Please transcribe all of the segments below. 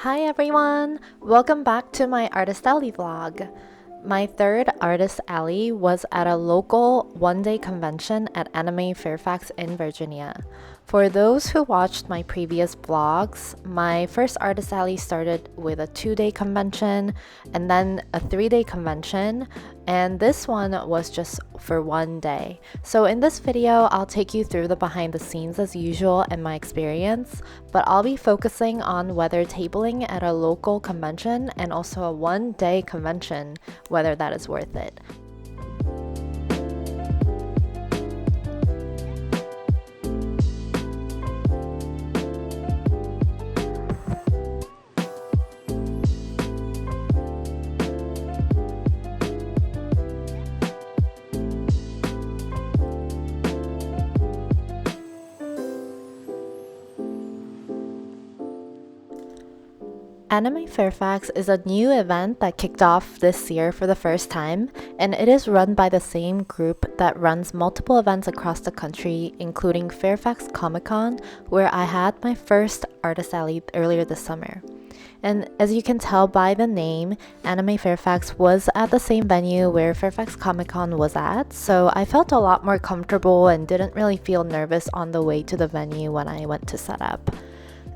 Hi everyone! Welcome back to my artistalley vlog. My third Artist Alley was at a local one-day convention at Anime Fairfax in Virginia. For those who watched my previous vlogs, my first Artist Alley started with a 2-day convention and then a 3-day convention, and this one was just for 1 day. So in this video, I'll take you through the behind the scenes as usual and my experience, but I'll be focusing on whether tabling at a local convention and also a 1-day convention, whether that is worth it. Anime Fairfax is a new event that kicked off this year for the first time, and it is run by the same group that runs multiple events across the country, including Fairfax Comic-Con, where I had my first Artist Alley earlier this summer. And as you can tell by the name, Anime Fairfax was at the same venue where Fairfax Comic-Con was at, so I felt a lot more comfortable and didn't really feel nervous on the way to the venue when I went to set up.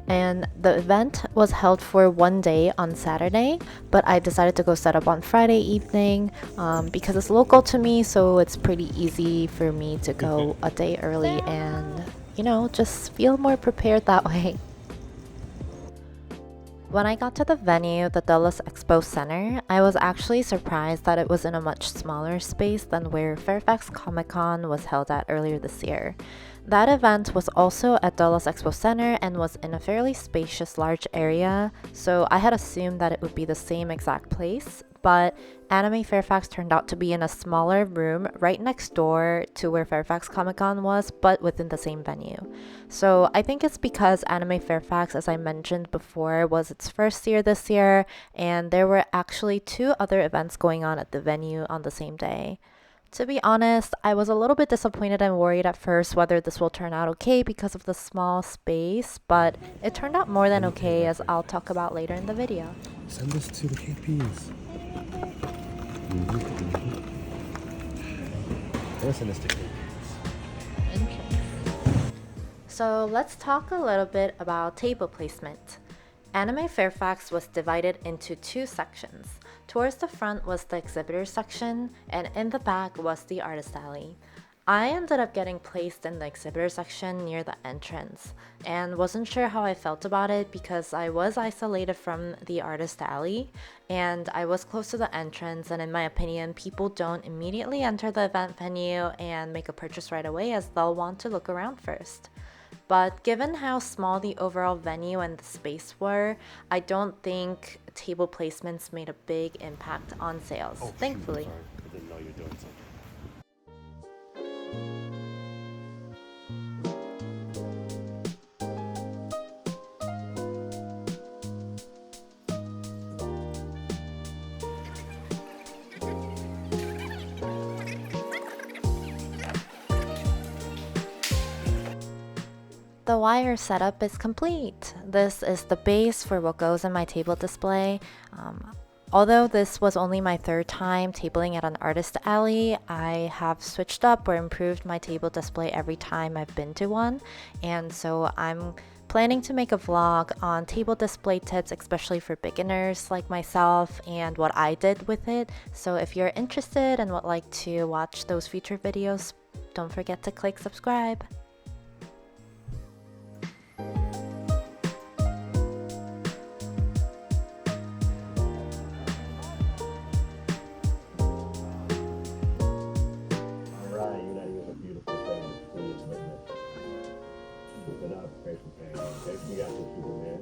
And the event was held for 1 day on Saturday, but I decided to go set up on Friday evening because it's local to me, so it's pretty easy for me to go a day early and, just feel more prepared that way. When I got to the venue, the Dulles Expo Center, I was actually surprised that it was in a much smaller space than where Fairfax Comic-Con was held at earlier this year. That event was also at Dulles Expo Center and was in a fairly spacious large area, so I had assumed that it would be the same exact place, but Anime Fairfax turned out to be in a smaller room right next door to where Fairfax Comic-Con was, but within the same venue. So I think it's because Anime Fairfax, as I mentioned before, was its first year this year, and there were actually 2 other events going on at the venue on the same day. To be honest, I was a little bit disappointed and worried at first whether this will turn out okay because of the small space, but it turned out more than okay, as I'll talk about later in the video. Send this to the KPs. Send this to KPs. So let's talk a little bit about table placement. Anime Fairfax was divided into 2 sections. Towards the front was the exhibitor section, and in the back was the artist alley. I ended up getting placed in the exhibitor section near the entrance, and wasn't sure how I felt about it because I was isolated from the artist alley, and I was close to the entrance, and in my opinion, people don't immediately enter the event venue and make a purchase right away as they'll want to look around first. But given how small the overall venue and the space were, I don't think table placements made a big impact on sales, thankfully. I didn't know you were doing something. The wire setup is complete. This is the base for what goes in my table display. Although this was only my 3rd time tabling at an artist alley, I have switched up or improved my table display every time I've been to one, and so I'm planning to make a vlog on table display tips, especially for beginners like myself, and what I did with it. So if you're interested and would like to watch those future videos, don't forget to click subscribe. We got some people there.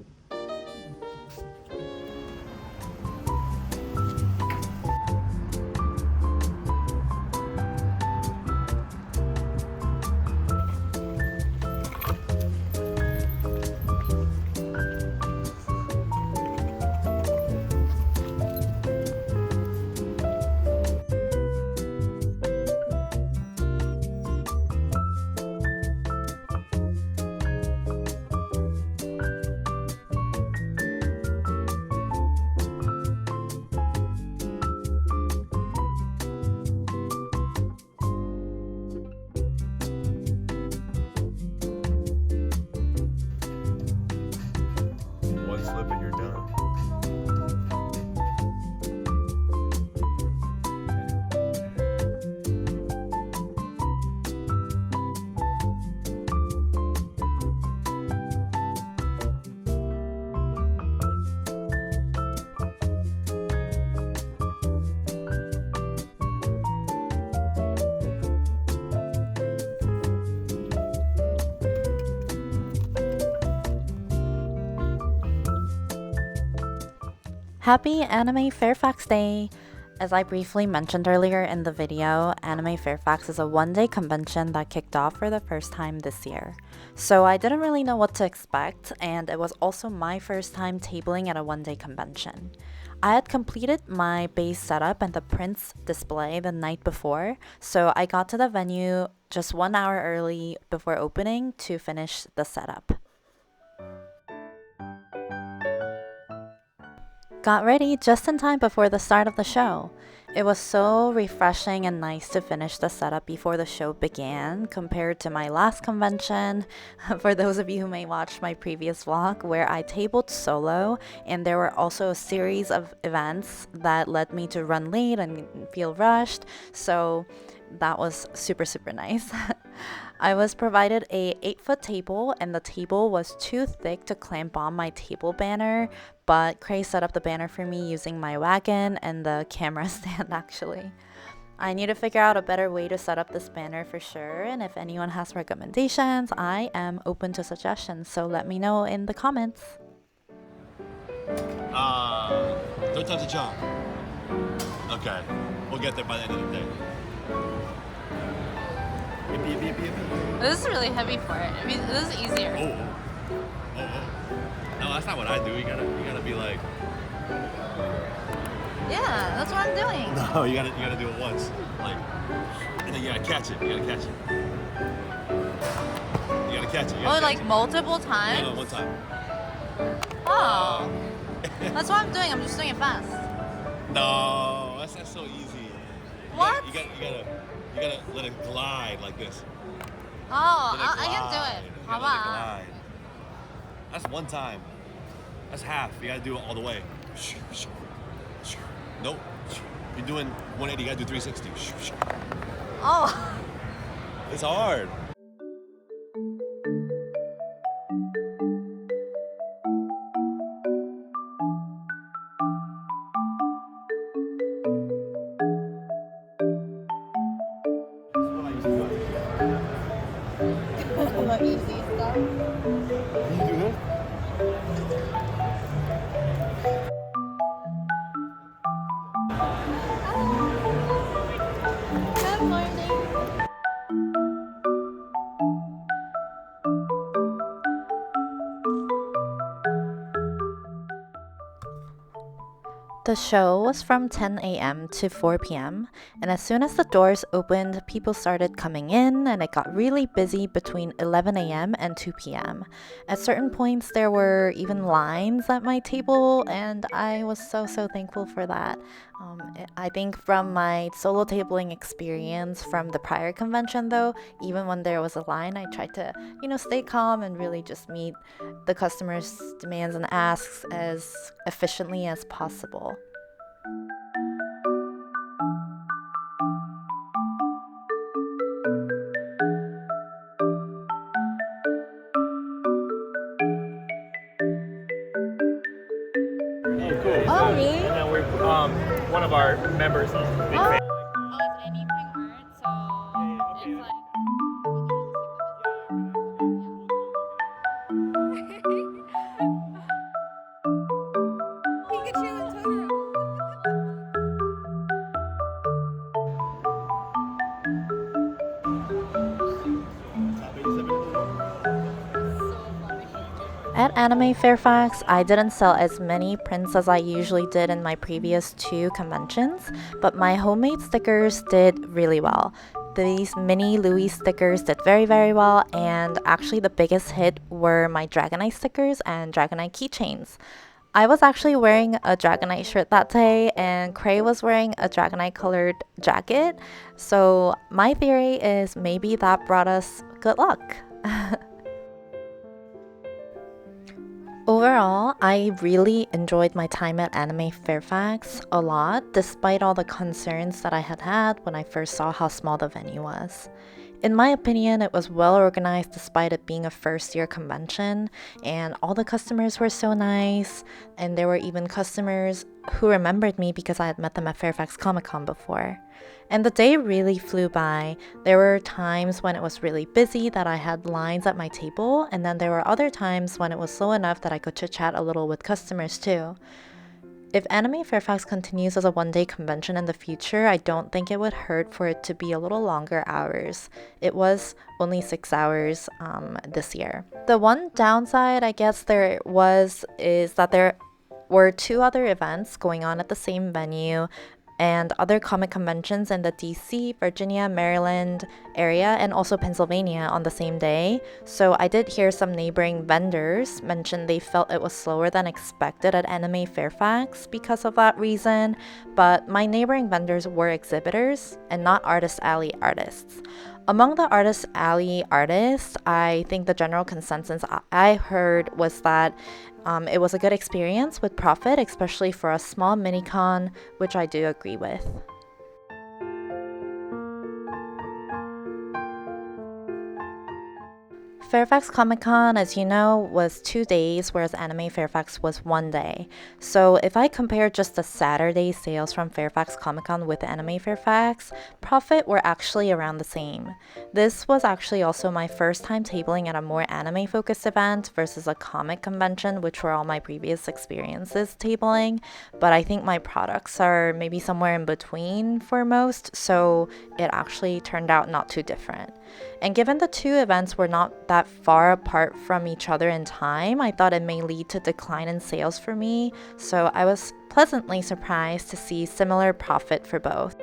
Happy Anime Fairfax Day! As I briefly mentioned earlier in the video, Anime Fairfax is a one-day convention that kicked off for the first time this year. So I didn't really know what to expect, and it was also my first time tabling at a one-day convention. I had completed my base setup and the prints display the night before, so I got to the venue just 1 hour early before opening to finish the setup. Got ready just in time before the start of the show. It was so refreshing and nice to finish the setup before the show began compared to my last convention. For those of you who may watch my previous vlog where I tabled solo, and there were also a series of events that led me to run late and feel rushed, so that was super nice. I was provided a 8-foot table, and the table was too thick to clamp on my table banner, but Cray set up the banner for me using my wagon and the camera stand actually. I need to figure out a better way to set up this banner for sure, and if anyone has recommendations, I am open to suggestions, so let me know in the comments. 3 times a jump. Okay, we'll get there by the end of the day. This is really heavy for it. I mean, this is easier. Oh. No, that's not what I do. You gotta be like. Yeah, that's what I'm doing. No, you gotta do it once, like, and then you gotta catch it. You gotta catch it. Oh, like multiple times? No, one time. Oh. That's what I'm doing. I'm just doing it fast. No, that's not so easy. What? You gotta let it glide like this. Oh, Let it I can do glide. it. You How gotta let it about? glide. That's one time. That's half. You gotta do it all the way. Nope. You're doing 180. You gotta do 360. Oh. It's hard. The easy stuff. You do that? Good morning. The show was from 10 a.m. to 4 p.m., and as soon as the doors opened, people started coming in, and it got really busy between 11 a.m. and 2 p.m. At certain points, there were even lines at my table, and I was so thankful for that. I think from my solo tabling experience from the prior convention, though, even when there was a line, I tried to, stay calm and really just meet the customers' demands and asks as efficiently as possible. Oh, cool. Oh, really? And then we're one of our members is a big fan. Oh, it's anything art, so it's like. Pikachu and Totoro. At Anime Fairfax, I didn't sell as many prints as I usually did in my previous 2 conventions, but my homemade stickers did really well. These mini Louis stickers did very well, and actually the biggest hit were my Dragonite stickers and Dragonite keychains. I was actually wearing a Dragonite shirt that day, and Cray was wearing a Dragonite colored jacket, so my theory is maybe that brought us good luck. Overall, I really enjoyed my time at Anime Fairfax a lot, despite all the concerns that I had when I first saw how small the venue was. In my opinion, it was well organized despite it being a first-year convention, and all the customers were so nice, and there were even customers who remembered me because I had met them at Fairfax Comic-Con before. And the day really flew by. There were times when it was really busy that I had lines at my table, and then there were other times when it was slow enough that I could chit-chat a little with customers too. If Anime Fairfax continues as a one-day convention in the future, I don't think it would hurt for it to be a little longer hours. It was only 6 hours this year. The one downside I guess there was is that there were 2 other events going on at the same venue and other comic conventions in the DC, Virginia, Maryland area, and also Pennsylvania on the same day. So I did hear some neighboring vendors mention they felt it was slower than expected at Anime Fairfax because of that reason, but my neighboring vendors were exhibitors and not Artist Alley artists. Among the Artist Alley artists, I think the general consensus I heard was that it was a good experience with profit, especially for a small mini-con, which I do agree with. Fairfax Comic Con, as you know, was 2 days, whereas Anime Fairfax was 1 day. So if I compare just the Saturday sales from Fairfax Comic Con with Anime Fairfax, profit were actually around the same. This was actually also my first time tabling at a more anime-focused event versus a comic convention, which were all my previous experiences tabling, but I think my products are maybe somewhere in between for most, so it actually turned out not too different. And given the 2 events were not that far apart from each other in time, I thought it may lead to decline in sales for me, so I was pleasantly surprised to see similar profit for both.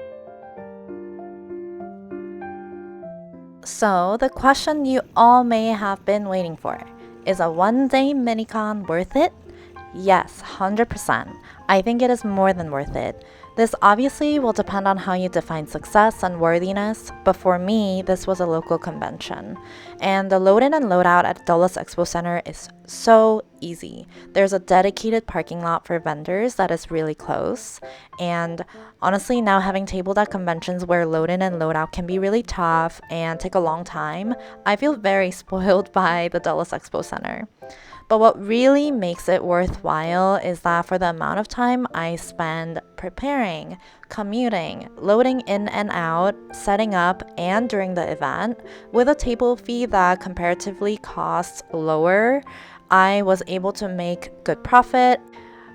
So the question you all may have been waiting for, is a one-day mini-con worth it? Yes, 100%. I think it is more than worth it. This obviously will depend on how you define success and worthiness, but for me, this was a local convention. And the load in and load out at Dulles Expo Center is so easy. There's a dedicated parking lot for vendors that is really close. And honestly, now having tabled at conventions where load in and load out can be really tough and take a long time, I feel very spoiled by the Dulles Expo Center. But what really makes it worthwhile is that for the amount of time I spend preparing, commuting, loading in and out, setting up, and during the event, with a table fee that comparatively costs lower, I was able to make good profit.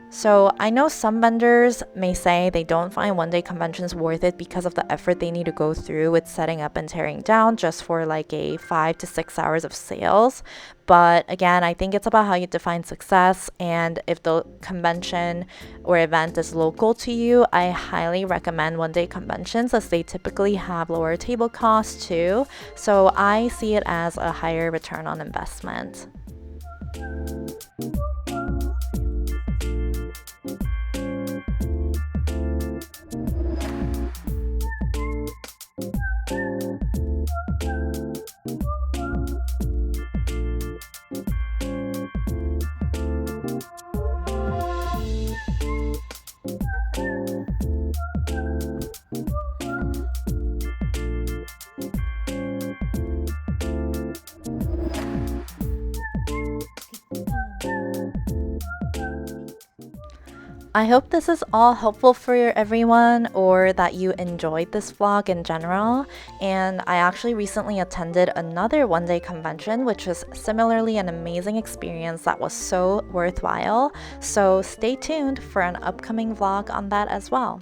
So I know some vendors may say they don't find one-day conventions worth it because of the effort they need to go through with setting up and tearing down just for like a 5 to 6 hours of sales. But again, I think it's about how you define success, and if the convention or event is local to you, I highly recommend one-day conventions as they typically have lower table costs too. So I see it as a higher return on investment. I hope this is all helpful for everyone, or that you enjoyed this vlog in general. And I actually recently attended another one-day convention, which was similarly an amazing experience that was so worthwhile. So stay tuned for an upcoming vlog on that as well.